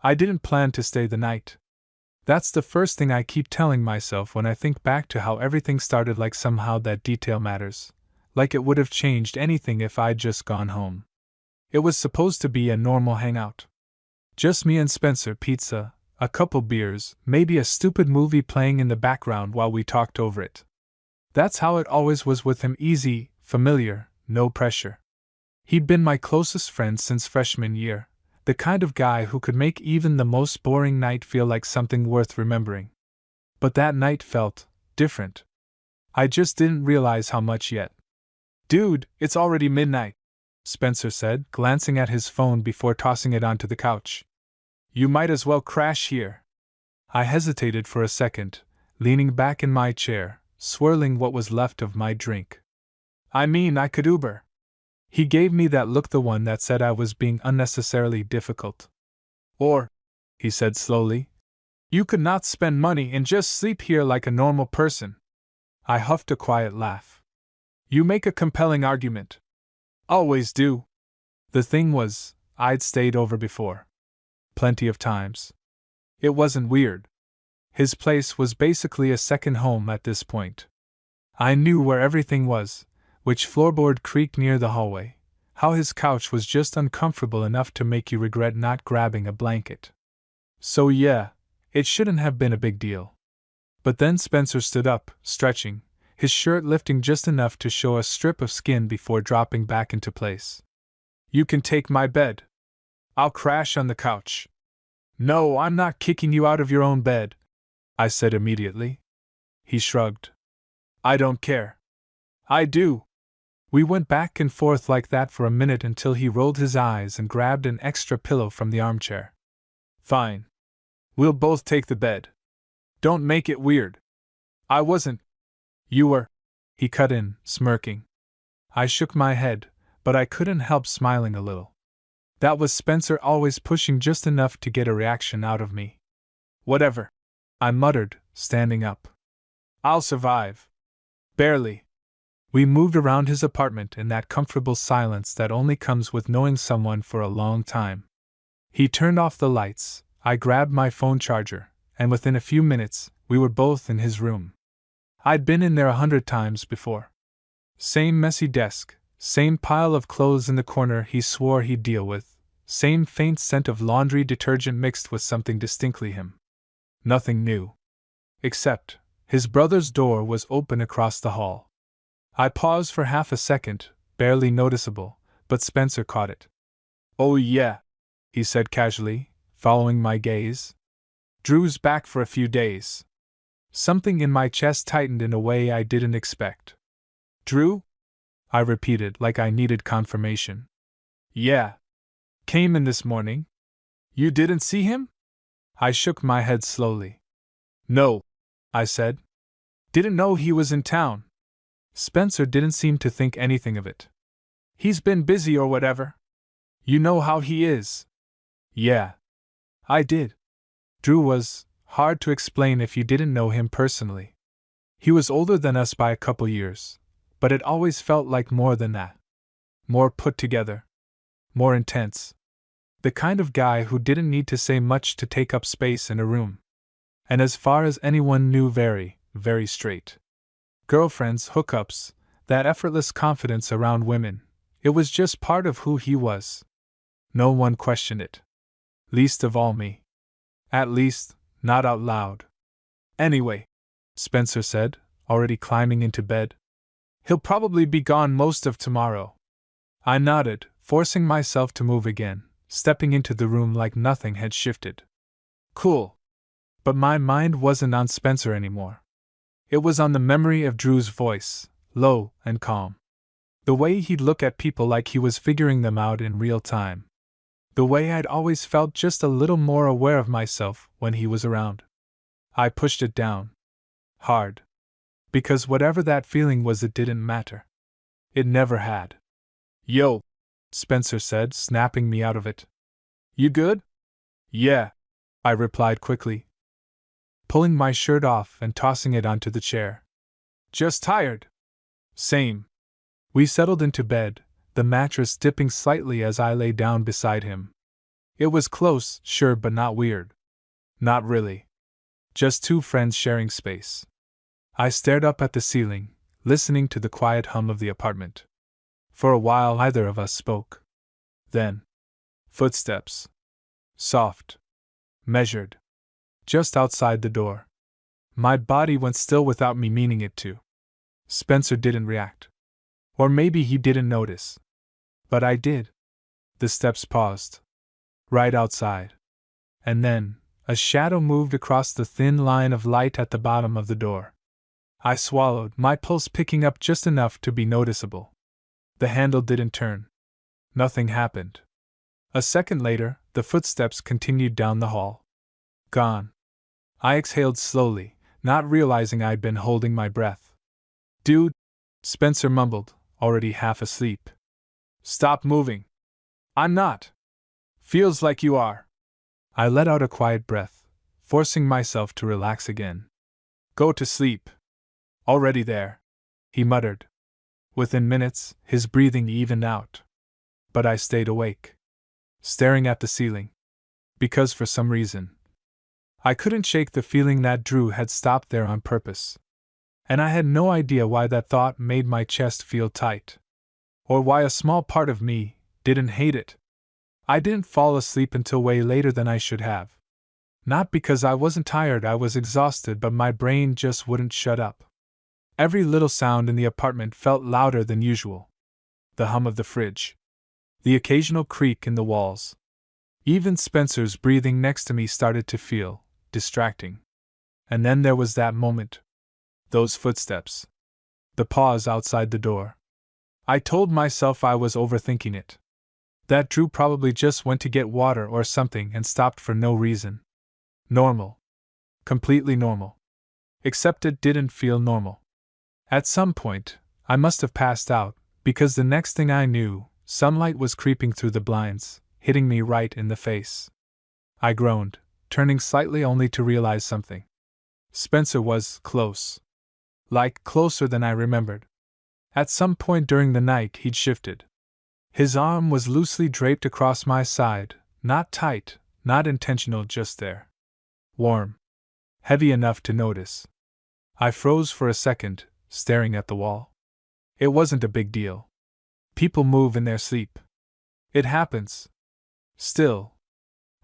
I didn't plan to stay the night. That's the first thing I keep telling myself when I think back to how everything started, like somehow that detail matters. Like it would have changed anything if I'd just gone home. It was supposed to be a normal hangout. Just me and Spencer, pizza, a couple beers, maybe a stupid movie playing in the background while we talked over it. That's how it always was with him, easy, familiar, no pressure. He'd been my closest friend since freshman year, the kind of guy who could make even the most boring night feel like something worth remembering. But that night felt different. I just didn't realize how much yet. "Dude, it's already midnight," Spencer said, glancing at his phone before tossing it onto the couch. "You might as well crash here." I hesitated for a second, leaning back in my chair, swirling what was left of my drink. "I mean, I could Uber." He gave me that look, the one that said I was being unnecessarily difficult. "Or," he said slowly, "you could not spend money and just sleep here like a normal person." I huffed a quiet laugh. "You make a compelling argument." "Always do." The thing was, I'd stayed over before. Plenty of times. It wasn't weird. His place was basically a second home at this point. I knew where everything was, which floorboard creaked near the hallway, how his couch was just uncomfortable enough to make you regret not grabbing a blanket. So yeah, it shouldn't have been a big deal. But then Spencer stood up, stretching, his shirt lifting just enough to show a strip of skin before dropping back into place. "You can take my bed. I'll crash on the couch." "No, I'm not kicking you out of your own bed," I said immediately. He shrugged. "I don't care." "I do." We went back and forth like that for a minute until he rolled his eyes and grabbed an extra pillow from the armchair. "Fine. We'll both take the bed. Don't make it weird." "I wasn't." "You were," he cut in, smirking. I shook my head, but I couldn't help smiling a little. That was Spencer, always pushing just enough to get a reaction out of me. "Whatever," I muttered, standing up. "I'll survive." "Barely." We moved around his apartment in that comfortable silence that only comes with knowing someone for a long time. He turned off the lights, I grabbed my phone charger, and within a few minutes, we were both in his room. I'd been in there 100 times before. Same messy desk, same pile of clothes in the corner he swore he'd deal with, same faint scent of laundry detergent mixed with something distinctly him. Nothing new. Except, his brother's door was open across the hall. I paused for half a second, barely noticeable, but Spencer caught it. "Oh yeah," he said casually, following my gaze. "Drew's back for a few days." Something in my chest tightened in a way I didn't expect. "Drew?" I repeated like I needed confirmation. "Yeah. Came in this morning." "You didn't see him?" I shook my head slowly. "No," I said. "Didn't know he was in town." Spencer didn't seem to think anything of it. "He's been busy or whatever. You know how he is." "Yeah." I did. Drew was hard to explain if you didn't know him personally. He was older than us by a couple years, but it always felt like more than that. More put together. More intense. The kind of guy who didn't need to say much to take up space in a room. And as far as anyone knew, very, very straight. Girlfriends, hookups, that effortless confidence around women, it was just part of who he was. No one questioned it. Least of all me. At least, not out loud. "Anyway," Spencer said, already climbing into bed, "he'll probably be gone most of tomorrow." I nodded, forcing myself to move again, stepping into the room like nothing had shifted. Cool. But my mind wasn't on Spencer anymore. It was on the memory of Drew's voice, low and calm. The way he'd look at people like he was figuring them out in real time. The way I'd always felt just a little more aware of myself when he was around. I pushed it down. Hard. Because whatever that feeling was, it didn't matter. It never had. "Yo," Spencer said, snapping me out of it. "You good?" "Yeah," I replied quickly, pulling my shirt off and tossing it onto the chair. "Just tired." "Same." We settled into bed, the mattress dipping slightly as I lay down beside him. It was close, sure, but not weird. Not really. Just two friends sharing space. I stared up at the ceiling, listening to the quiet hum of the apartment. For a while, neither of us spoke. Then, footsteps. Soft. Measured. Just outside the door. My body went still without me meaning it to. Spencer didn't react. Or maybe he didn't notice. But I did. The steps paused. Right outside. And then, a shadow moved across the thin line of light at the bottom of the door. I swallowed, my pulse picking up just enough to be noticeable. The handle didn't turn. Nothing happened. A second later, the footsteps continued down the hall. Gone. I exhaled slowly, not realizing I'd been holding my breath. Dude, Spencer mumbled, already half asleep. Stop moving. I'm not. Feels like you are. I let out a quiet breath, forcing myself to relax again. Go to sleep. Already there, he muttered. Within minutes, his breathing evened out. But I stayed awake, staring at the ceiling. Because for some reason, I couldn't shake the feeling that Drew had stopped there on purpose. And I had no idea why that thought made my chest feel tight. Or why a small part of me didn't hate it. I didn't fall asleep until way later than I should have. Not because I wasn't tired, I was exhausted, but my brain just wouldn't shut up. Every little sound in the apartment felt louder than usual. The hum of the fridge. The occasional creak in the walls. Even Spencer's breathing next to me started to feel distracting. And then there was that moment. Those footsteps. The pause outside the door. I told myself I was overthinking it. That Drew probably just went to get water or something and stopped for no reason. Normal. Completely normal. Except it didn't feel normal. At some point, I must have passed out, because the next thing I knew, sunlight was creeping through the blinds, hitting me right in the face. I groaned, turning slightly only to realize something. Spencer was close. Like, closer than I remembered. At some point during the night, he'd shifted. His arm was loosely draped across my side, not tight, not intentional, just there. Warm. Heavy enough to notice. I froze for a second, staring at the wall. It wasn't a big deal. People move in their sleep. It happens. Still.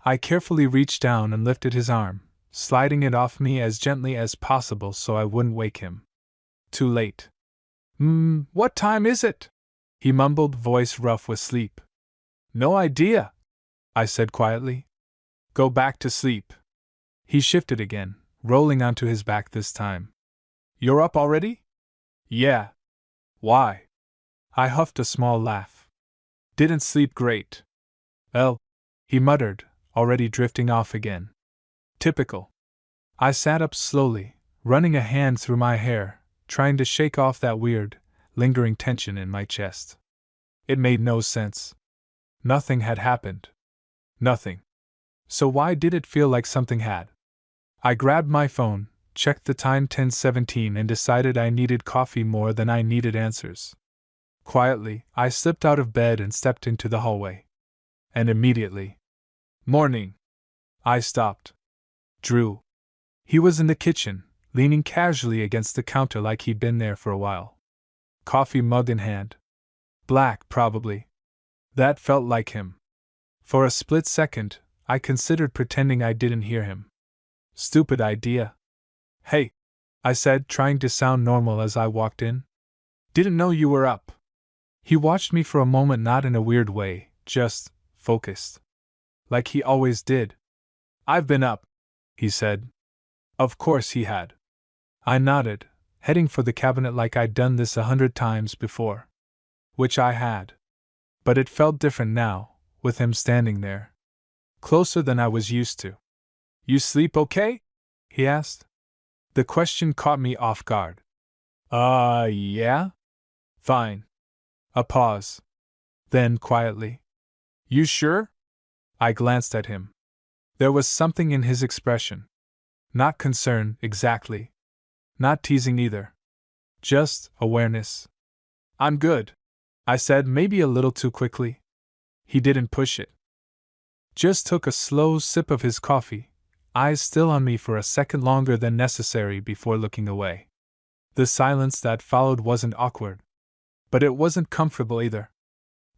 I carefully reached down and lifted his arm, sliding it off me as gently as possible so I wouldn't wake him. Too late. What time is it? He mumbled, voice rough with sleep. No idea, I said quietly. Go back to sleep. He shifted again, rolling onto his back this time. You're up already? Yeah. Why? I huffed a small laugh. Didn't sleep great. Well, he muttered, already drifting off again. Typical. I sat up slowly, running a hand through my hair, trying to shake off that weird, lingering tension in my chest. It made no sense. Nothing had happened. Nothing. So why did it feel like something had? I grabbed my phone, checked the time 10:17 and decided I needed coffee more than I needed answers. Quietly, I slipped out of bed and stepped into the hallway. And immediately. Morning. I stopped. Drew. He was in the kitchen, leaning casually against the counter like he'd been there for a while. Coffee mug in hand. Black, probably. That felt like him. For a split second, I considered pretending I didn't hear him. Stupid idea. Hey, I said, trying to sound normal as I walked in. Didn't know you were up. He watched me for a moment, not in a weird way, just focused. Like he always did. I've been up, he said. Of course he had. I nodded, heading for the cabinet like I'd done this 100 times before. Which I had. But it felt different now, with him standing there. Closer than I was used to. You sleep okay? He asked. The question caught me off guard. Yeah? Fine. A pause. Then, quietly. You sure? I glanced at him. There was something in his expression. Not concern, exactly. Not teasing either. Just awareness. I'm good, I said, maybe a little too quickly. He didn't push it. just took a slow sip of his coffee, eyes still on me for a second longer than necessary before looking away. The silence that followed wasn't awkward, but it wasn't comfortable either.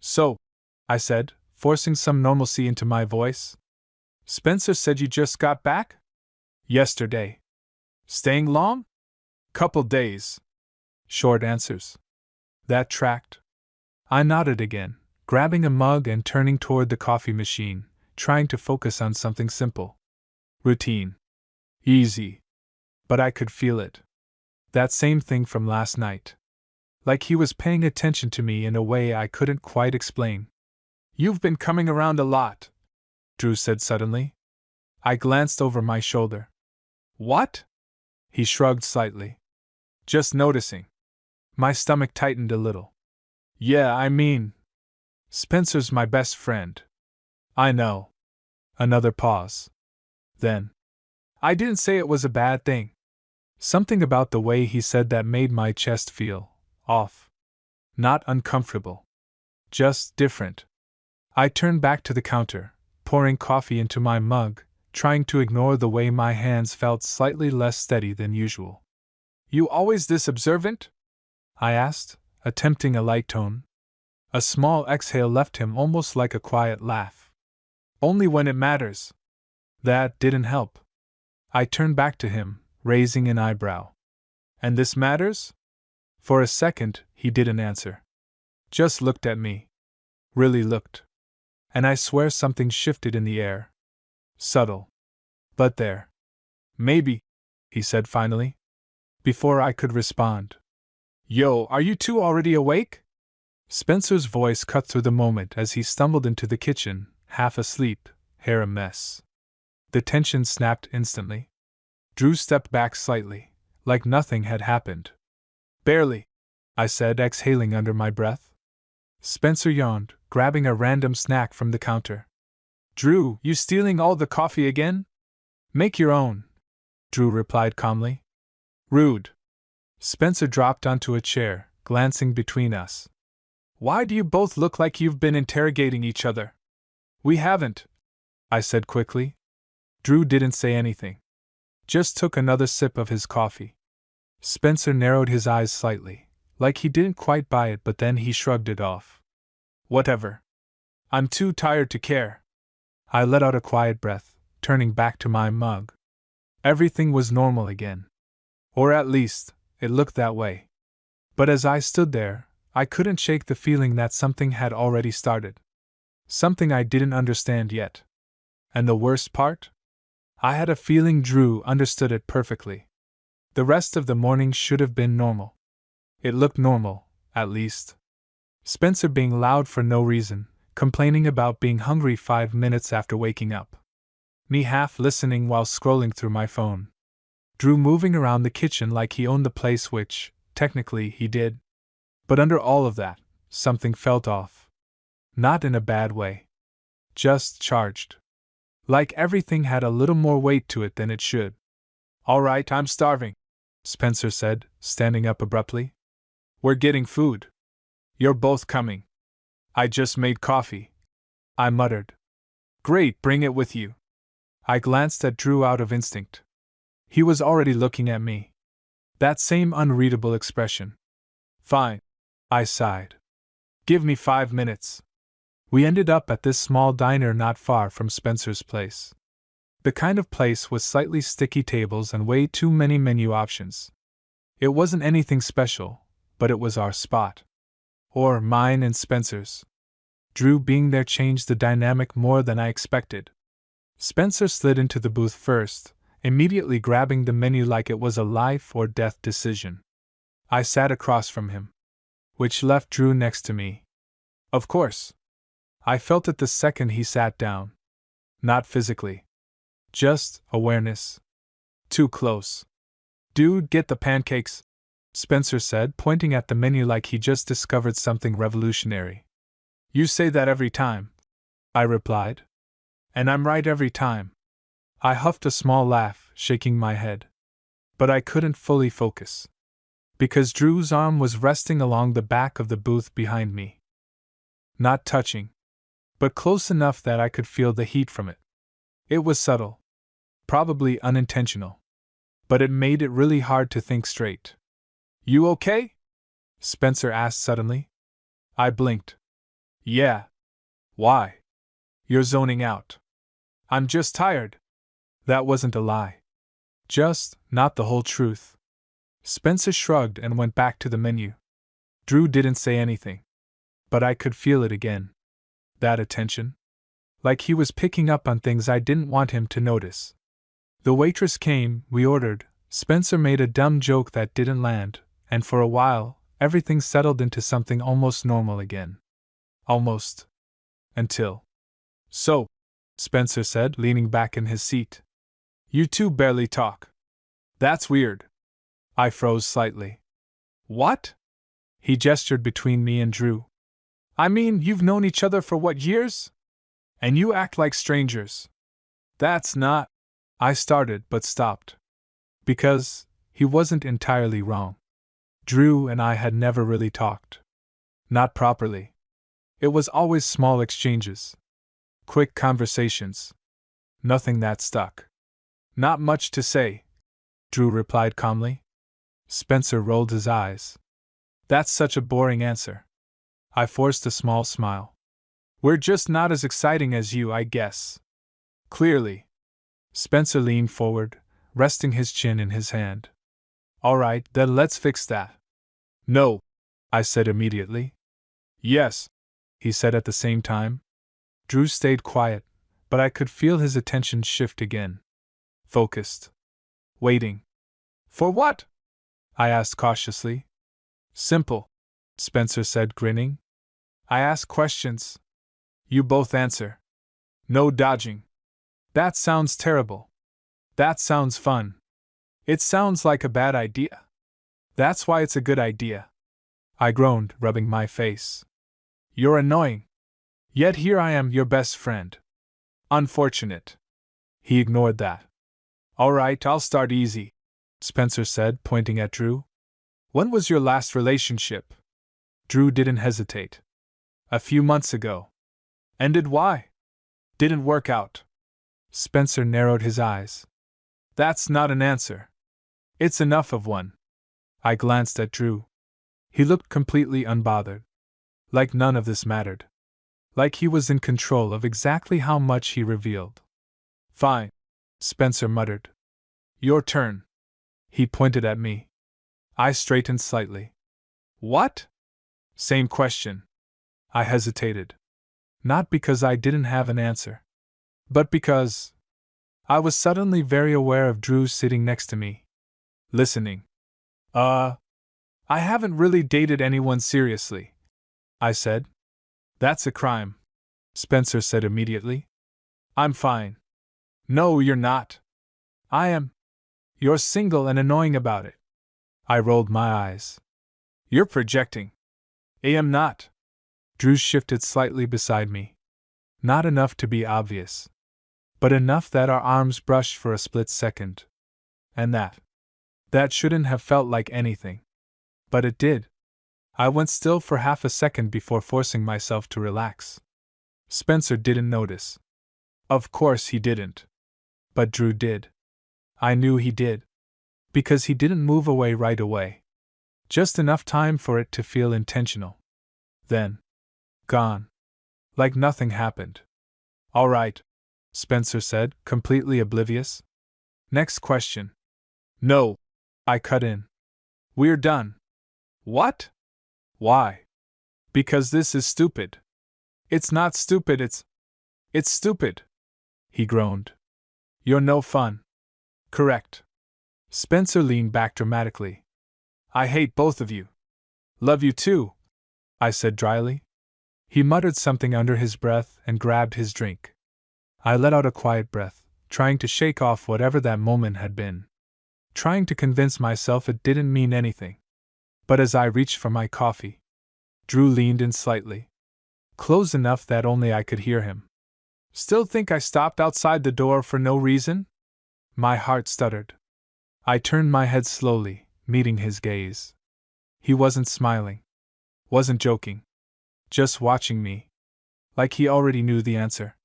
"So," I said, forcing some normalcy into my voice, "Spencer said you just got back?" "Yesterday." "Staying long?" "Couple days." Short answers. That tracked. I nodded again, grabbing a mug and turning toward the coffee machine, trying to focus on something simple. Routine. Easy. But I could feel it. That same thing from last night. Like he was paying attention to me in a way I couldn't quite explain. "You've been coming around a lot," Drew said suddenly. I glanced over my shoulder. "What?" He shrugged slightly. "Just noticing." My stomach tightened a little. "Yeah, I mean, Spencer's my best friend." "I know." Another pause. Then, "I didn't say it was a bad thing." Something about the way he said that made my chest feel off. Not uncomfortable. Just different. I turned back to the counter, pouring coffee into my mug, trying to ignore the way my hands felt slightly less steady than usual. "You always this observant?" I asked, attempting a light tone. A small exhale left him almost like a quiet laugh. "Only when it matters." That didn't help. I turned back to him, raising an eyebrow. "And this matters?" For a second, he didn't answer. Just looked at me. Really looked. And I swear something shifted in the air. Subtle. But there. "Maybe," he said finally. Before I could respond. "Yo, are you two already awake?" Spencer's voice cut through the moment as he stumbled into the kitchen, half asleep, hair a mess. The tension snapped instantly. Drew stepped back slightly, like nothing had happened. "Barely," I said, exhaling under my breath. Spencer yawned, grabbing a random snack from the counter. "Drew, you stealing all the coffee again?" "Make your own," Drew replied calmly. "Rude." Spencer dropped onto a chair, glancing between us. "Why do you both look like you've been interrogating each other?" "We haven't," I said quickly. Drew didn't say anything. Just took another sip of his coffee. Spencer narrowed his eyes slightly, like he didn't quite buy it, but then he shrugged it off. "Whatever. I'm too tired to care." I let out a quiet breath, turning back to my mug. Everything was normal again. Or at least, it looked that way. But as I stood there, I couldn't shake the feeling that something had already started. Something I didn't understand yet. And the worst part? I had a feeling Drew understood it perfectly. The rest of the morning should have been normal. It looked normal, at least. Spencer being loud for no reason, complaining about being hungry 5 minutes after waking up. Me half listening while scrolling through my phone. Drew moving around the kitchen like he owned the place, which, technically, he did. But under all of that, something felt off. Not in a bad way. Just charged. Like everything had a little more weight to it than it should. "All right, I'm starving," Spencer said, standing up abruptly. "We're getting food. You're both coming." "I just made coffee," I muttered. "Great, bring it with you." I glanced at Drew out of instinct. He was already looking at me. That same unreadable expression. "Fine," I sighed. "Give me 5 minutes." We ended up at this small diner not far from Spencer's place. The kind of place with slightly sticky tables and way too many menu options. It wasn't anything special, but it was our spot. Or mine and Spencer's. Drew being there changed the dynamic more than I expected. Spencer slid into the booth first, immediately grabbing the menu like it was a life or death decision. I sat across from him, which left Drew next to me. Of course. I felt it the second he sat down. Not physically. Just awareness. Too close. "Dude, get the pancakes," Spencer said, pointing at the menu like he just discovered something revolutionary. "You say that every time," I replied. "And I'm right every time." I huffed a small laugh, shaking my head. But I couldn't fully focus. Because Drew's arm was resting along the back of the booth behind me. Not touching. but close enough that I could feel the heat from it. It was subtle, probably unintentional, but it made it really hard to think straight. "You okay?" Spencer asked suddenly. I blinked. "Yeah. Why?" "You're zoning out." "I'm just tired." That wasn't a lie. Just not the whole truth. Spencer shrugged and went back to the menu. Drew didn't say anything, but I could feel it again. That attention. Like he was picking up on things I didn't want him to notice. The waitress came, we ordered, Spencer made a dumb joke that didn't land, and for a while, everything settled into something almost normal again. Almost. Until. "So," Spencer said, leaning back in his seat. "You two barely talk." "That's weird." I froze slightly. "What?" He gestured between me and Drew. "I mean, you've known each other for what, years? And you act like strangers." "That's not..." I started but stopped. Because he wasn't entirely wrong. Drew and I had never really talked. Not properly. It was always small exchanges. Quick conversations. Nothing that stuck. "Not much to say," Drew replied calmly. Spencer rolled his eyes. "That's such a boring answer." I forced a small smile. "We're just not as exciting as you, I guess." "Clearly." Spencer leaned forward, resting his chin in his hand. "All right, then let's fix that." "No," I said immediately. "Yes," he said at the same time. Drew stayed quiet, but I could feel his attention shift again. Focused. Waiting. "For what?" I asked cautiously. "Simple," Spencer said, grinning. "I ask questions. You both answer. No dodging." "That sounds terrible." "That sounds fun." "It sounds like a bad idea." "That's why it's a good idea." I groaned, rubbing my face. "You're annoying. Yet here I am, your best friend. Unfortunate." He ignored that. "All right, I'll start easy," Spencer said, pointing at Drew. "When was your last relationship?" Drew didn't hesitate. "A few months ago." "Ended why?" "Didn't work out." Spencer narrowed his eyes. "That's not an answer." "It's enough of one." I glanced at Drew. He looked completely unbothered. Like none of this mattered. Like he was in control of exactly how much he revealed. "Fine," Spencer muttered. "Your turn." He pointed at me. I straightened slightly. "What?" "Same question." I hesitated. Not because I didn't have an answer, but because I was suddenly very aware of Drew sitting next to me. Listening. I haven't really dated anyone seriously," I said. "That's a crime," Spencer said immediately. "I'm fine." "No, you're not." "I am." "You're single and annoying about it." I rolled my eyes. "You're projecting." "I am not." Drew shifted slightly beside me. Not enough to be obvious, but enough that our arms brushed for a split second. And that shouldn't have felt like anything. But it did. I went still for half a second before forcing myself to relax. Spencer didn't notice. Of course he didn't. But Drew did. I knew he did. Because he didn't move away right away. Just enough time for it to feel intentional. Then. Gone. Like nothing happened. "All right," Spencer said, completely oblivious. "Next question." "No," I cut in. "We're done." "What?" "Why?" "Because this is stupid." "It's not stupid, it's stupid." He groaned. "You're no fun." "Correct." Spencer leaned back dramatically. "I hate both of you." "Love you too," I said dryly. He muttered something under his breath and grabbed his drink. I let out a quiet breath, trying to shake off whatever that moment had been. Trying to convince myself it didn't mean anything. But as I reached for my coffee, Drew leaned in slightly. Close enough that only I could hear him. "Still think I stopped outside the door for no reason?" My heart stuttered. I turned my head slowly, meeting his gaze. He wasn't smiling. Wasn't joking. Just watching me. like he already knew the answer.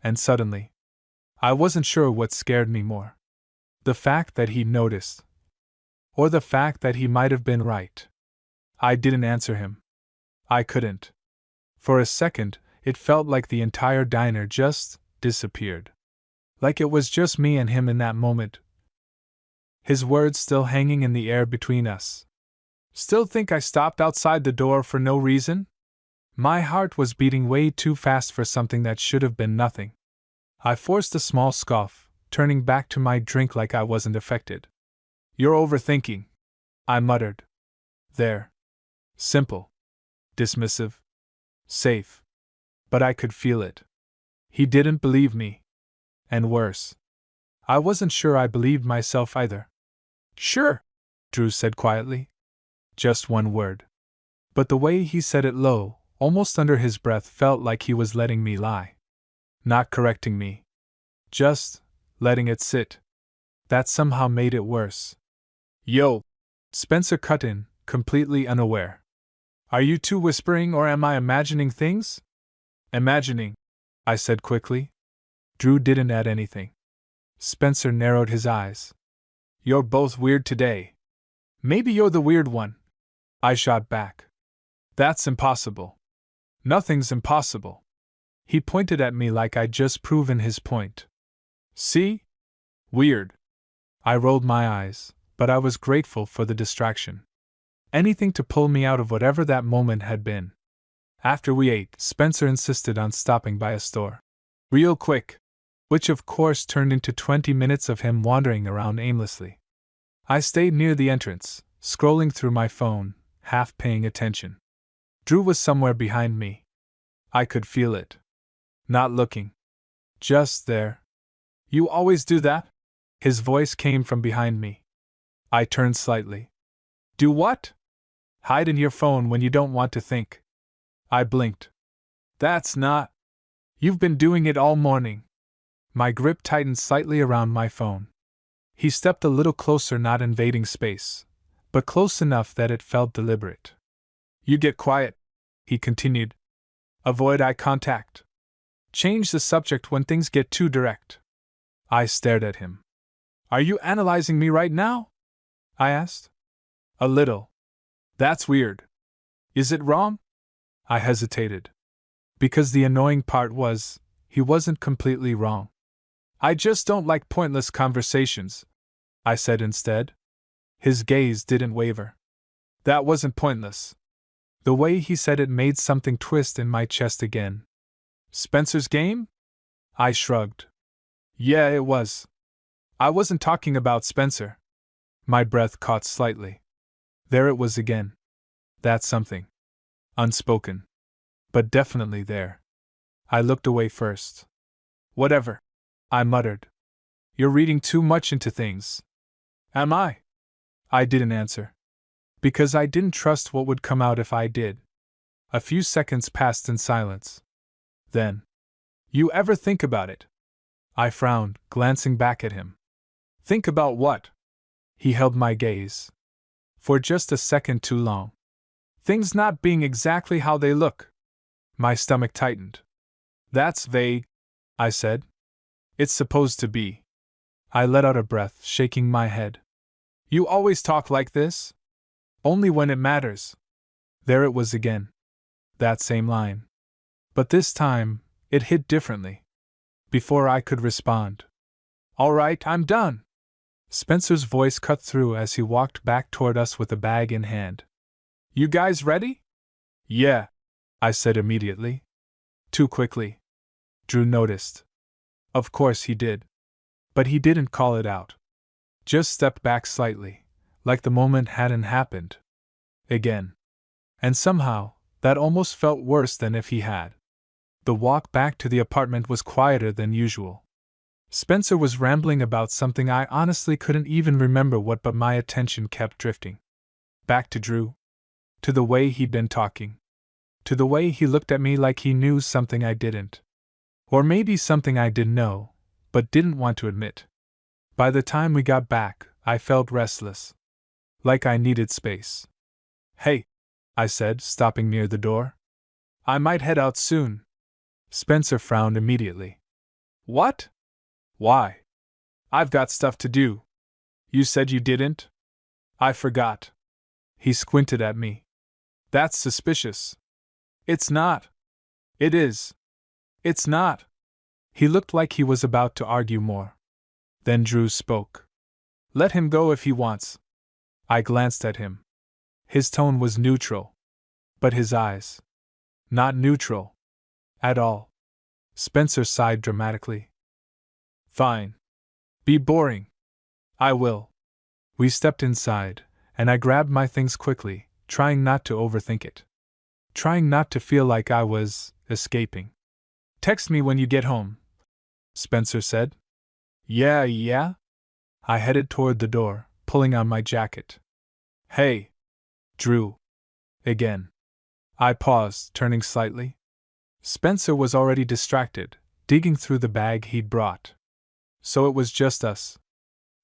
And suddenly, I wasn't sure what scared me more. The fact that he noticed, or the fact that he might have been right. I didn't answer him. I couldn't. For a second, it felt like the entire diner just disappeared. Like it was just me and him in that moment. His words still hanging in the air between us. Still think I stopped outside the door for no reason? My heart was beating way too fast for something that should have been nothing. I forced a small scoff, turning back to my drink like I wasn't affected. You're overthinking, I muttered. There. Simple. Dismissive. Safe. But I could feel it. He didn't believe me. And worse, I wasn't sure I believed myself either. Sure, Drew said quietly. Just one word. But the way he said it low, almost under his breath, felt like he was letting me lie. Not correcting me. Just letting it sit. That somehow made it worse. Yo! Spencer cut in, completely unaware. Are you two whispering or am I imagining things? Imagining, I said quickly. Drew didn't add anything. Spencer narrowed his eyes. You're both weird today. Maybe you're the weird one. I shot back. That's impossible. Nothing's impossible. He pointed at me like I'd just proven his point. See? Weird. I rolled my eyes, but I was grateful for the distraction. Anything to pull me out of whatever that moment had been. After we ate, Spencer insisted on stopping by a store. Real quick. Which of course turned into 20 minutes of him wandering around aimlessly. I stayed near the entrance, scrolling through my phone, half paying attention. Drew was somewhere behind me. I could feel it. Not looking. Just there. You always do that? His voice came from behind me. I turned slightly. Do what? Hide in your phone when you don't want to think. I blinked. That's not. You've been doing it all morning. My grip tightened slightly around my phone. He stepped a little closer, not invading space, but close enough that it felt deliberate. You get quiet, he continued. Avoid eye contact. Change the subject when things get too direct. I stared at him. Are you analyzing me right now? I asked. A little. That's weird. Is it wrong? I hesitated. Because the annoying part was, he wasn't completely wrong. I just don't like pointless conversations, I said instead. His gaze didn't waver. That wasn't pointless. The way he said it made something twist in my chest again. Spencer's game? I shrugged. Yeah, it was. I wasn't talking about Spencer. My breath caught slightly. There it was again. That something. Unspoken. But definitely there. I looked away first. Whatever. I muttered. You're reading too much into things. Am I? I didn't answer. Because I didn't trust what would come out if I did. A few seconds passed in silence. Then. You ever think about it? I frowned, glancing back at him. Think about what? He held my gaze. For just a second too long. Things not being exactly how they look. My stomach tightened. That's vague, I said. It's supposed to be. I let out a breath, shaking my head. You always talk like this? Only when it matters. There it was again. That same line. But this time, it hit differently. Before I could respond. All right, I'm done. Spencer's voice cut through as he walked back toward us with a bag in hand. You guys ready? Yeah, I said immediately. Too quickly. Drew noticed. Of course he did. But he didn't call it out. Just stepped back slightly, like the moment hadn't happened. Again. And somehow, that almost felt worse than if he had. The walk back to the apartment was quieter than usual. Spencer was rambling about something I honestly couldn't even remember what, but my attention kept drifting. Back to Drew. To the way he'd been talking. To the way he looked at me like he knew something I didn't. Or maybe something I did know, but didn't want to admit. By the time we got back, I felt restless. Like I needed space. Hey, I said, stopping near the door. I might head out soon. Spencer frowned immediately. What? Why? I've got stuff to do. You said you didn't? I forgot. He squinted at me. That's suspicious. It's not. It is. It's not. He looked like he was about to argue more. Then Drew spoke. Let him go if he wants. I glanced at him. His tone was neutral. But his eyes. Not neutral. At all. Spencer sighed dramatically. Fine. Be boring. I will. We stepped inside, and I grabbed my things quickly, trying not to overthink it. Trying not to feel like I was escaping. Text me when you get home, Spencer said. Yeah? I headed toward the door, pulling on my jacket. Hey. Drew. Again. I paused, turning slightly. Spencer was already distracted, digging through the bag he'd brought. So it was just us.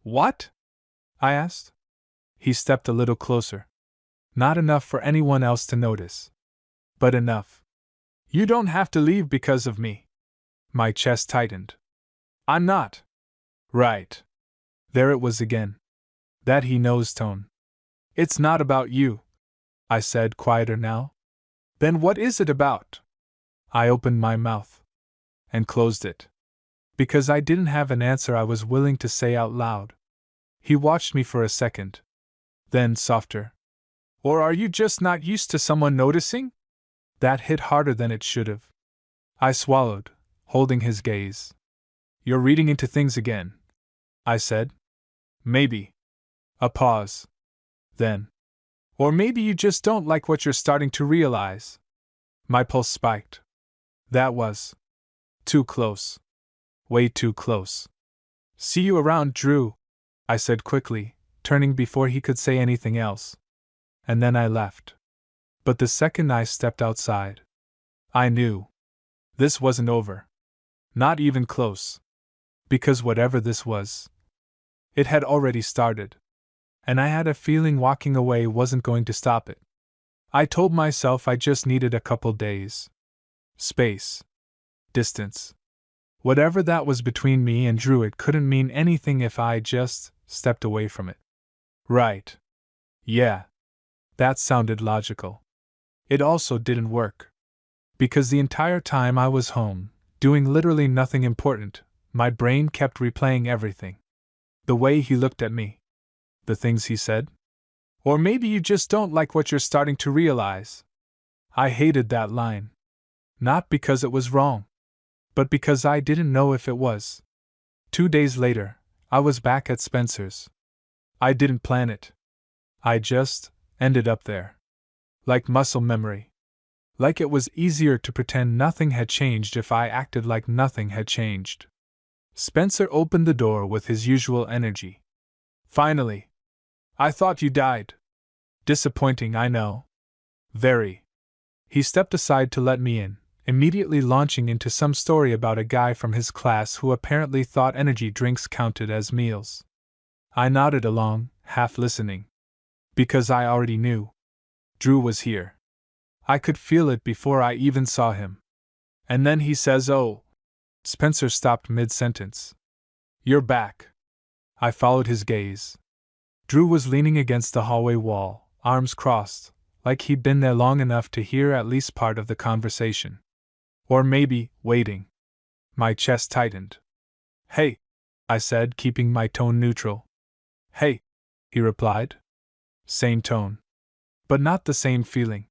What? I asked. He stepped a little closer. Not enough for anyone else to notice. But enough. You don't have to leave because of me. My chest tightened. I'm not. Right. There it was again. That he knows tone. It's not about you, I said, quieter now. Then what is it about? I opened my mouth. And closed it. Because I didn't have an answer I was willing to say out loud. He watched me for a second. Then softer. Or are you just not used to someone noticing? That hit harder than it should have. I swallowed, holding his gaze. You're reading into things again, I said. Maybe. A pause. Then. Or maybe you just don't like what you're starting to realize. My pulse spiked. That was too close. Way too close. See you around, Drew, I said quickly, turning before he could say anything else. And then I left. But the second I stepped outside, I knew. This wasn't over. Not even close. Because whatever this was, it had already started. And I had a feeling walking away wasn't going to stop it. I told myself I just needed a couple days. Space. Distance. Whatever that was between me and Drew, it couldn't mean anything if I just stepped away from it. Right. Yeah. That sounded logical. It also didn't work. Because the entire time I was home, doing literally nothing important, my brain kept replaying everything. The way he looked at me. The things he said. Or maybe you just don't like what you're starting to realize. I hated that line. Not because it was wrong. But because I didn't know if it was. 2 days later, I was back at Spencer's. I didn't plan it. I just ended up there. Like muscle memory. Like it was easier to pretend nothing had changed if I acted like nothing had changed. Spencer opened the door with his usual energy. Finally. I thought you died. Disappointing, I know. Very. He stepped aside to let me in, immediately launching into some story about a guy from his class who apparently thought energy drinks counted as meals. I nodded along, half listening. Because I already knew. Drew was here. I could feel it before I even saw him. And then he says, oh. Spencer stopped mid-sentence. You're back. I followed his gaze. Drew was leaning against the hallway wall, arms crossed, like he'd been there long enough to hear at least part of the conversation. Or maybe, waiting. My chest tightened. Hey, I said, keeping my tone neutral. Hey, he replied. Same tone. But not the same feeling.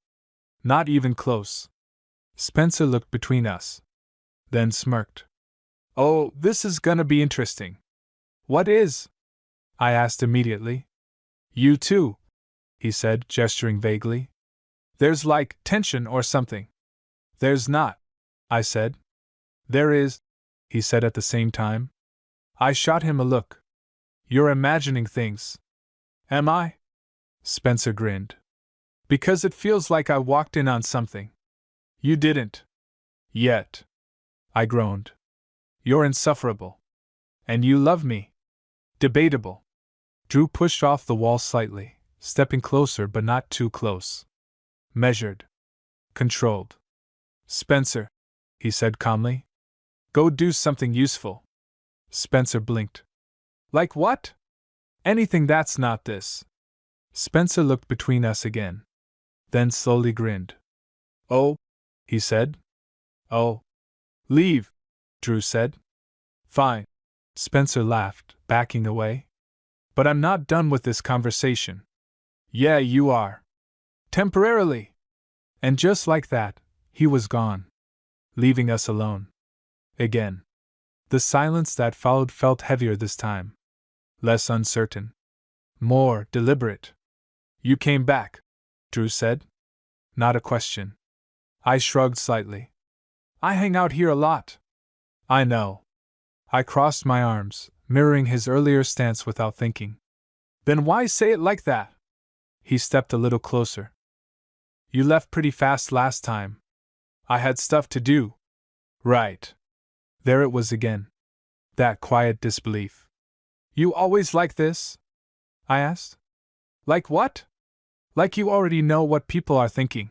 Not even close. Spencer looked between us. Then smirked. Oh, this is gonna be interesting. What is? I asked immediately. You too, he said, gesturing vaguely. There's like tension or something. There's not, I said. There is, he said at the same time. I shot him a look. You're imagining things. Am I? Spencer grinned. Because it feels like I walked in on something. You didn't. Yet. I groaned. You're insufferable. And you love me. Debatable. Drew pushed off the wall slightly, stepping closer but not too close. Measured. Controlled. Spencer, he said calmly. Go do something useful. Spencer blinked. Like what? Anything that's not this. Spencer looked between us again. Then slowly grinned. Oh, he said. Oh. Leave, Drew said. Fine. Spencer laughed, backing away. But I'm not done with this conversation. Yeah, you are. Temporarily. And just like that, he was gone, leaving us alone. Again. The silence that followed felt heavier this time. Less uncertain. More deliberate. You came back, Drew said. Not a question. I shrugged slightly. I hang out here a lot. I know. I crossed my arms, mirroring his earlier stance without thinking. Then why say it like that? He stepped a little closer. You left pretty fast last time. I had stuff to do. Right. There it was again. That quiet disbelief. You always like this? I asked. Like what? Like you already know what people are thinking.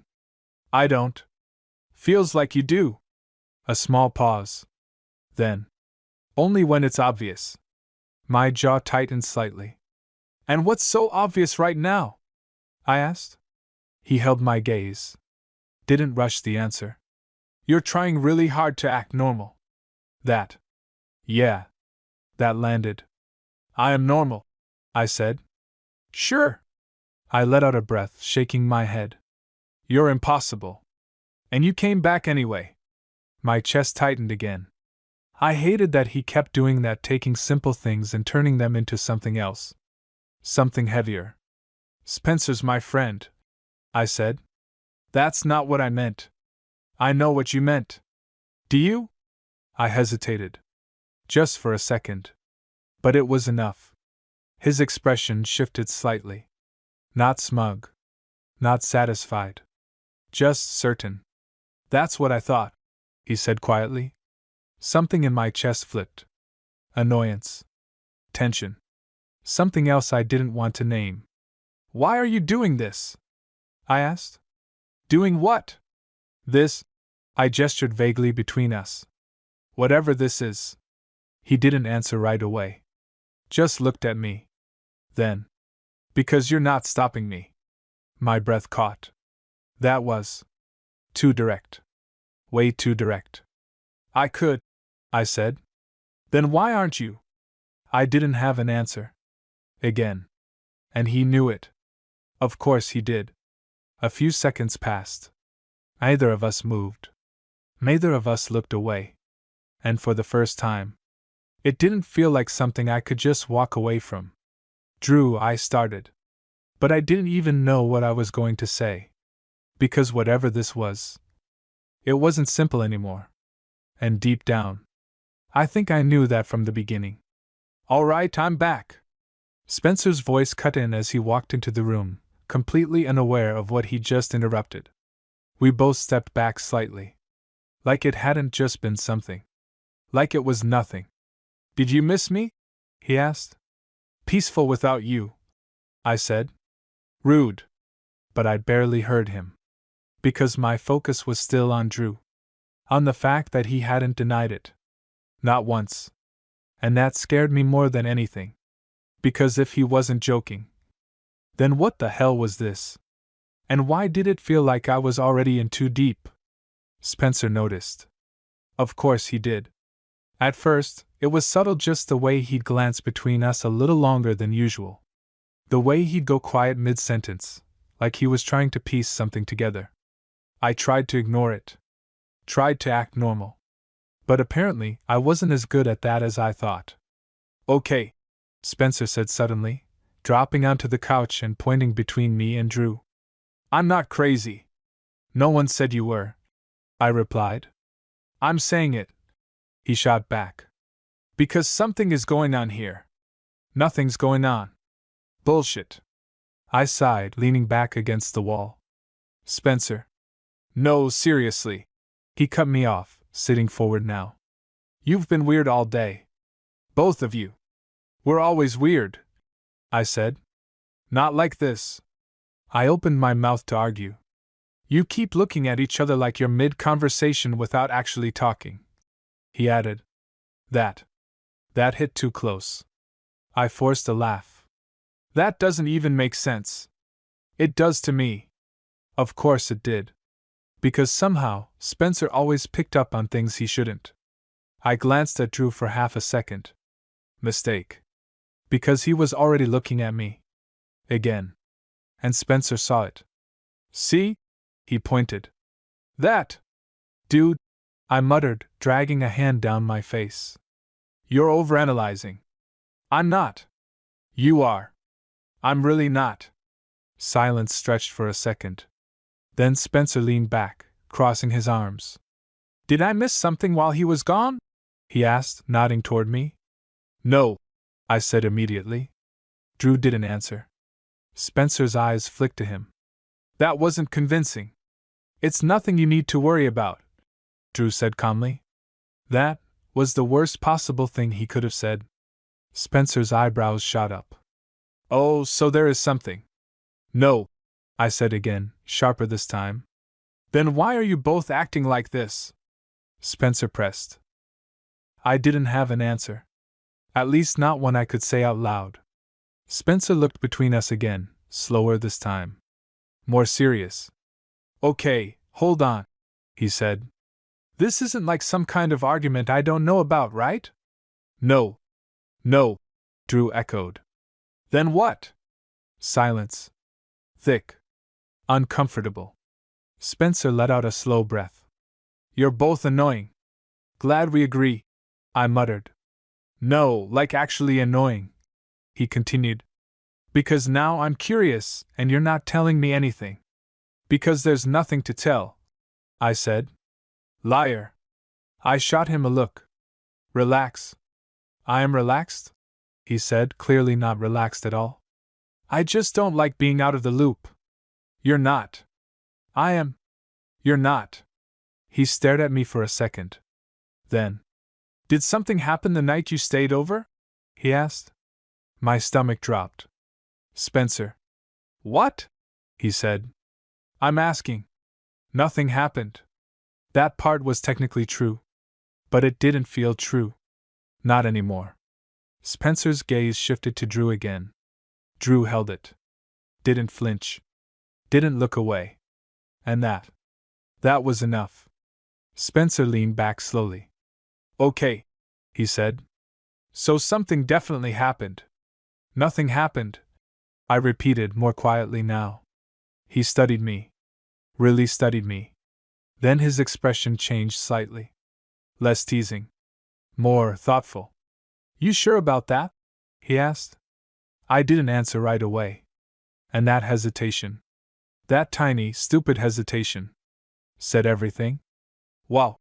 I don't. Feels like you do. A small pause. Then. Only when it's obvious. My jaw tightened slightly. And what's so obvious right now? I asked. He held my gaze. Didn't rush the answer. You're trying really hard to act normal. That. Yeah. That landed. I am normal, I said. Sure. I let out a breath, shaking my head. You're impossible. And you came back anyway. My chest tightened again. I hated that he kept doing that, taking simple things and turning them into something else. Something heavier. Spencer's my friend, I said. That's not what I meant. I know what you meant. Do you? I hesitated. Just for a second. But it was enough. His expression shifted slightly. Not smug. Not satisfied. Just certain. That's what I thought, he said quietly. Something in my chest flipped. Annoyance. Tension. Something else I didn't want to name. Why are you doing this? I asked. Doing what? This. I gestured vaguely between us. Whatever this is. He didn't answer right away. Just looked at me. Then. Because you're not stopping me. My breath caught. That was. Too direct. Way too direct. I could, I said. Then why aren't you? I didn't have an answer. Again. And he knew it. Of course he did. A few seconds passed. Neither of us moved. Neither of us looked away. And for the first time, it didn't feel like something I could just walk away from. Drew, I started. But I didn't even know what I was going to say. Because whatever this was, it wasn't simple anymore. And deep down, I think I knew that from the beginning. All right, I'm back. Spencer's voice cut in as he walked into the room, completely unaware of what he'd just interrupted. We both stepped back slightly. Like it hadn't just been something. Like it was nothing. Did you miss me? He asked. Peaceful without you, I said. Rude. But I barely heard him. Because my focus was still on Drew. On the fact that he hadn't denied it. Not once. And that scared me more than anything. Because if he wasn't joking, then what the hell was this? And why did it feel like I was already in too deep? Spencer noticed. Of course he did. At first, it was subtle, just the way he'd glance between us a little longer than usual. The way he'd go quiet mid-sentence, like he was trying to piece something together. I tried to ignore it. Tried to act normal. But apparently, I wasn't as good at that as I thought. Okay, Spencer said suddenly, dropping onto the couch and pointing between me and Drew. I'm not crazy. No one said you were, I replied. I'm saying it, he shot back. Because something is going on here. Nothing's going on. Bullshit. I sighed, leaning back against the wall. Spencer. No, seriously. He cut me off, sitting forward now. You've been weird all day. Both of you. We're always weird, I said. Not like this. I opened my mouth to argue. You keep looking at each other like you're mid-conversation without actually talking, he added. That hit too close. I forced a laugh. That doesn't even make sense. It does to me. Of course it did. Because somehow, Spencer always picked up on things he shouldn't. I glanced at Drew for half a second. Mistake. Because he was already looking at me. Again. And Spencer saw it. See? He pointed. That. Dude, I muttered, dragging a hand down my face. You're overanalyzing. I'm not. You are. I'm really not. Silence stretched for a second. Then Spencer leaned back, crossing his arms. Did I miss something while he was gone? He asked, nodding toward me. No, I said immediately. Drew didn't answer. Spencer's eyes flicked to him. That wasn't convincing. It's nothing you need to worry about, Drew said calmly. That was the worst possible thing he could have said. Spencer's eyebrows shot up. Oh, so there is something. No, I said again, sharper this time. Then why are you both acting like this? Spencer pressed. I didn't have an answer. At least not one I could say out loud. Spencer looked between us again, slower this time. More serious. Okay, hold on, he said. This isn't like some kind of argument I don't know about, right? No. No, Drew echoed. Then what? Silence. Thick. Uncomfortable. Spencer let out a slow breath. You're both annoying. Glad we agree, I muttered. No, like actually annoying, he continued. Because now I'm curious, and you're not telling me anything. Because there's nothing to tell, I said. Liar. I shot him a look. Relax. I am relaxed, he said, clearly not relaxed at all. I just don't like being out of the loop. You're not. I am. You're not. He stared at me for a second. Then, did something happen the night you stayed over? He asked. My stomach dropped. Spencer. What? He said. I'm asking. Nothing happened. That part was technically true. But it didn't feel true. Not anymore. Spencer's gaze shifted to Drew again. Drew held it. Didn't flinch. Didn't look away. And that was enough. Spencer leaned back slowly. Okay, he said. So something definitely happened. Nothing happened, I repeated more quietly now. He studied me. Really studied me. Then his expression changed slightly. Less teasing. More thoughtful. You sure about that? He asked. I didn't answer right away. And that hesitation. That tiny, stupid hesitation. Said everything. Wow.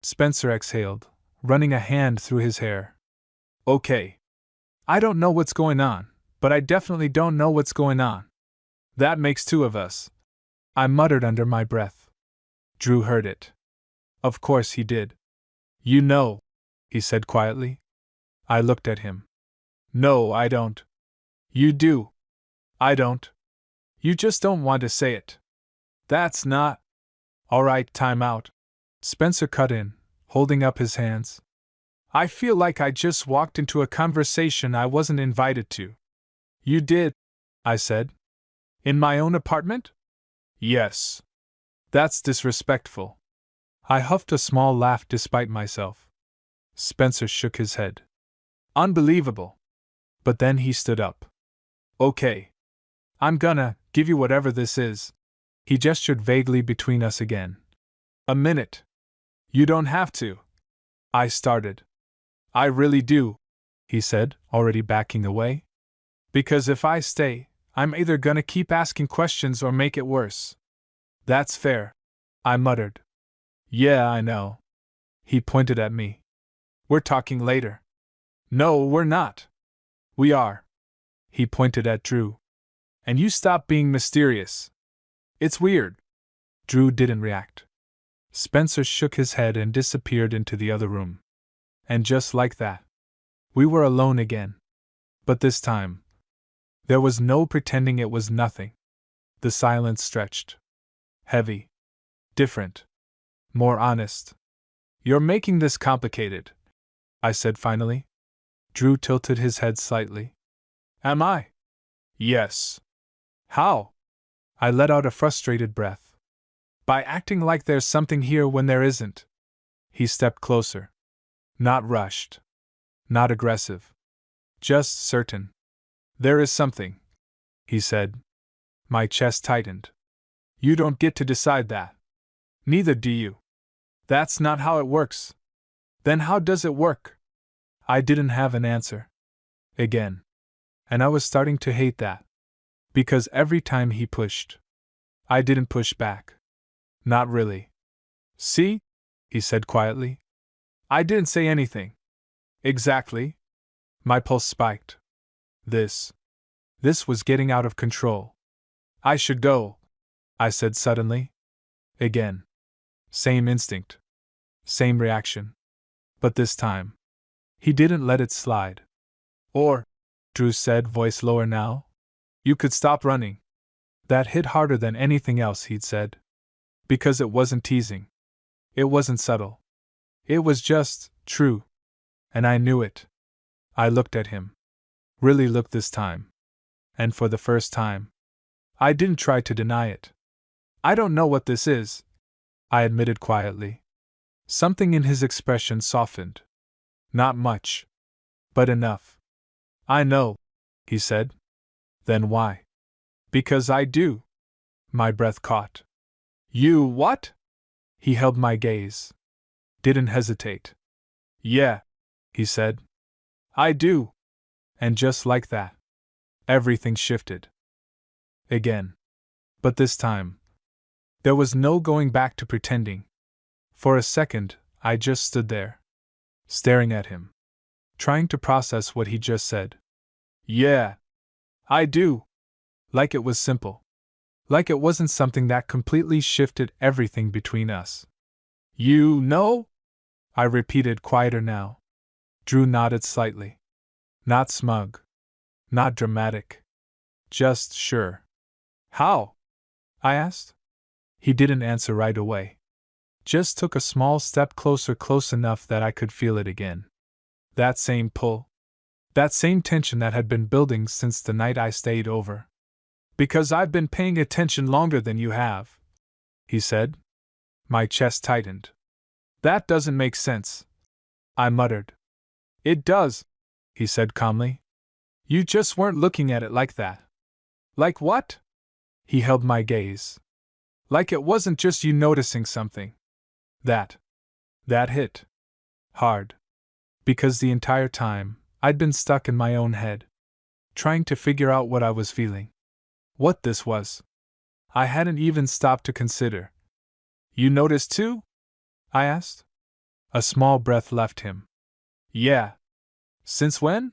Spencer exhaled, running a hand through his hair. Okay. I don't know what's going on, but I definitely don't know what's going on. That makes two of us. I muttered under my breath. Drew heard it. Of course he did. You know, he said quietly. I looked at him. No, I don't. You do. I don't. You just don't want to say it. That's not. All right, time out. Spencer cut in, holding up his hands. I feel like I just walked into a conversation I wasn't invited to. You did, I said. In my own apartment? Yes. That's disrespectful. I huffed a small laugh despite myself. Spencer shook his head. Unbelievable. But then he stood up. Okay. I'm gonna give you whatever this is. He gestured vaguely between us again. A minute. You don't have to. I started. I really do, he said, already backing away. Because if I stay, I'm either gonna keep asking questions or make it worse. That's fair, I muttered. Yeah, I know. He pointed at me. We're talking later. No, we're not. We are. He pointed at Drew. And you stop being mysterious. It's weird. Drew didn't react. Spencer shook his head and disappeared into the other room. And just like that, we were alone again. But this time, there was no pretending it was nothing. The silence stretched. Heavy. Different. More honest. You're making this complicated, I said finally. Drew tilted his head slightly. Am I? Yes. How? I let out a frustrated breath. By acting like there's something here when there isn't. He stepped closer. Not rushed. Not aggressive. Just certain. There is something, he said. My chest tightened. You don't get to decide that. Neither do you. That's not how it works. Then how does it work? I didn't have an answer. Again. And I was starting to hate that. Because every time he pushed, I didn't push back. Not really. See? He said quietly. I didn't say anything. Exactly. My pulse spiked. This was getting out of control. I should go, I said suddenly. Again. Same instinct. Same reaction. But this time, he didn't let it slide. Or, Drew said, voice lower now, you could stop running. That hit harder than anything else he'd said. Because it wasn't teasing. It wasn't subtle. It was just true. And I knew it. I looked at him. Really looked this time. And for the first time, I didn't try to deny it. I don't know what this is, I admitted quietly. Something in his expression softened. Not much. But enough. I know, he said. Then why? Because I do. My breath caught. You what? He held my gaze. Didn't hesitate. Yeah, he said. I do. And just like that, everything shifted. Again. But this time, there was no going back to pretending. For a second, I just stood there, staring at him, trying to process what he just said. Yeah, I do. Like it was simple. Like it wasn't something that completely shifted everything between us. You know? I repeated, quieter now. Drew nodded slightly. Not smug. Not dramatic. Just sure. How? I asked. He didn't answer right away. Just took a small step closer, close enough that I could feel it again. That same pull. That same tension that had been building since the night I stayed over. Because I've been paying attention longer than you have, he said. My chest tightened. That doesn't make sense, I muttered. It does, he said calmly. You just weren't looking at it like that. Like what? He held my gaze. Like it wasn't just you noticing something. That hit. Hard. Because the entire time, I'd been stuck in my own head, trying to figure out what I was feeling. What this was. I hadn't even stopped to consider. You noticed too? I asked. A small breath left him. Yeah. Since when?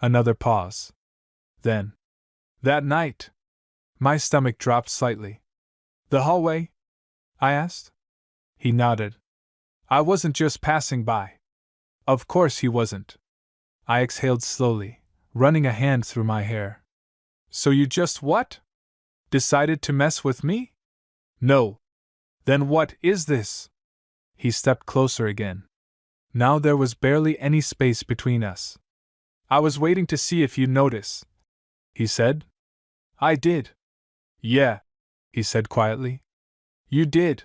Another pause. Then. That night. My stomach dropped slightly. The hallway? I asked. He nodded. I wasn't just passing by. Of course he wasn't. I exhaled slowly, running a hand through my hair. So you just what? Decided to mess with me? No. Then what is this? He stepped closer again. Now there was barely any space between us. I was waiting to see if you'd notice, he said. I did. Yeah, he said quietly. You did.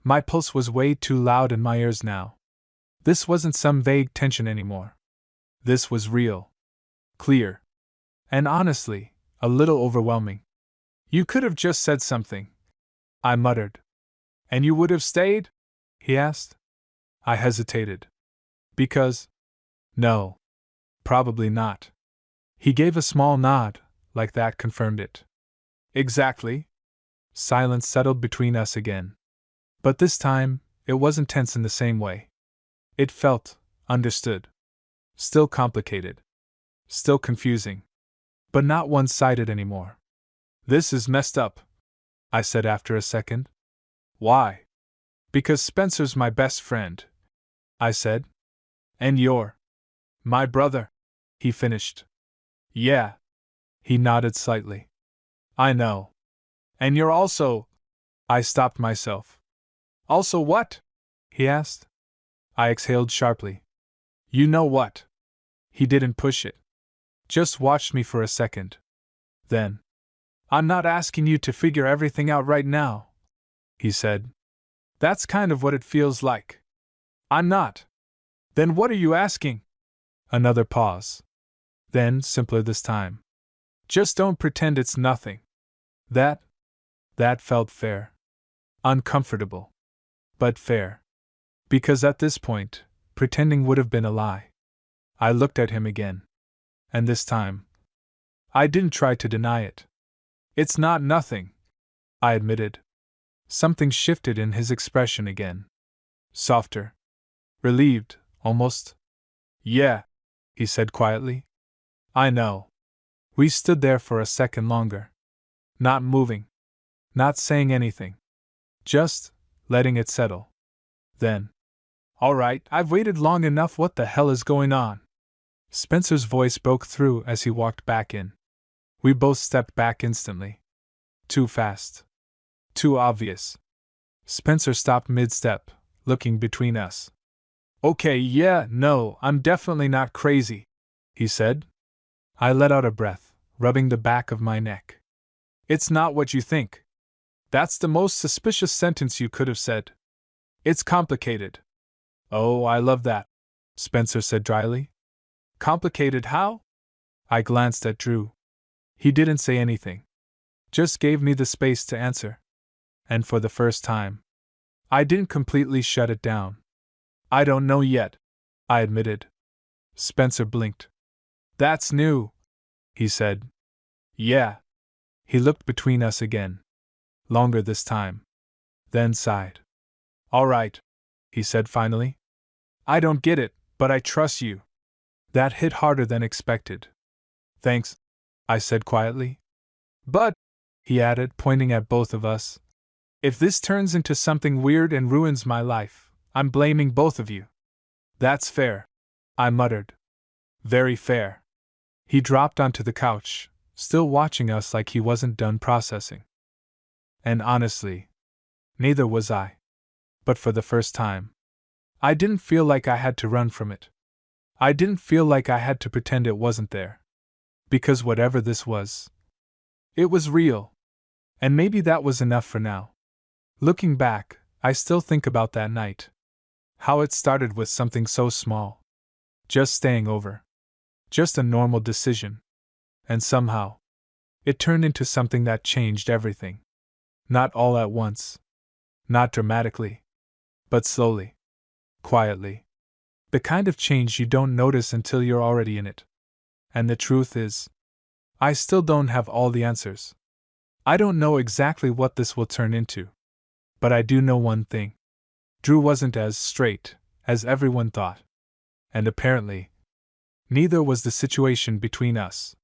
My pulse was way too loud in my ears now. This wasn't some vague tension anymore. This was real. Clear. And honestly, a little overwhelming. You could have just said something, I muttered. And you would have stayed? He asked. I hesitated. Because? No. Probably not. He gave a small nod, like that confirmed it. Exactly. Silence settled between us again. But this time, it wasn't tense in the same way. It felt understood. Still complicated. Still confusing. But not one-sided anymore. This is messed up, I said after a second. Why? Because Spencer's my best friend, I said. And you're my brother, he finished. Yeah. He nodded slightly. I know. And you're also. I stopped myself. Also what? He asked. I exhaled sharply. You know what? He didn't push it. Just watched me for a second. Then, I'm not asking you to figure everything out right now, he said. That's kind of what it feels like. I'm not. Then what are you asking? Another pause. Then, simpler this time. Just don't pretend it's nothing. That felt fair. Uncomfortable. But fair. Because at this point, pretending would have been a lie. I looked at him again. And this time, I didn't try to deny it. It's not nothing, I admitted. Something shifted in his expression again. Softer. Relieved, almost. Yeah, he said quietly. I know. We stood there for a second longer. Not moving. Not saying anything. Just letting it settle. Then, all right, I've waited long enough. What the hell is going on? Spencer's voice broke through as he walked back in. We both stepped back instantly. Too fast. Too obvious. Spencer stopped mid-step, looking between us. Okay, yeah, no, I'm definitely not crazy, he said. I let out a breath, rubbing the back of my neck. It's not what you think. That's the most suspicious sentence you could have said. It's complicated. Oh, I love that, Spencer said dryly. Complicated how? I glanced at Drew. He didn't say anything. Just gave me the space to answer. And for the first time, I didn't completely shut it down. I don't know yet, I admitted. Spencer blinked. That's new, he said. Yeah. He looked between us again. Longer this time. Then sighed. All right, he said finally. I don't get it, but I trust you. That hit harder than expected. Thanks, I said quietly. But, he added, pointing at both of us, if this turns into something weird and ruins my life, I'm blaming both of you. That's fair, I muttered. Very fair. He dropped onto the couch, still watching us like he wasn't done processing. And honestly, neither was I. But for the first time, I didn't feel like I had to run from it. I didn't feel like I had to pretend it wasn't there. Because whatever this was, it was real. And maybe that was enough for now. Looking back, I still think about that night. How it started with something so small. Just staying over. Just a normal decision. And somehow, it turned into something that changed everything. Not all at once. Not dramatically. But slowly. Quietly. The kind of change you don't notice until you're already in it. And the truth is, I still don't have all the answers. I don't know exactly what this will turn into. But I do know one thing. Drew wasn't as straight as everyone thought. And apparently, neither was the situation between us.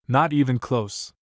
Not even close.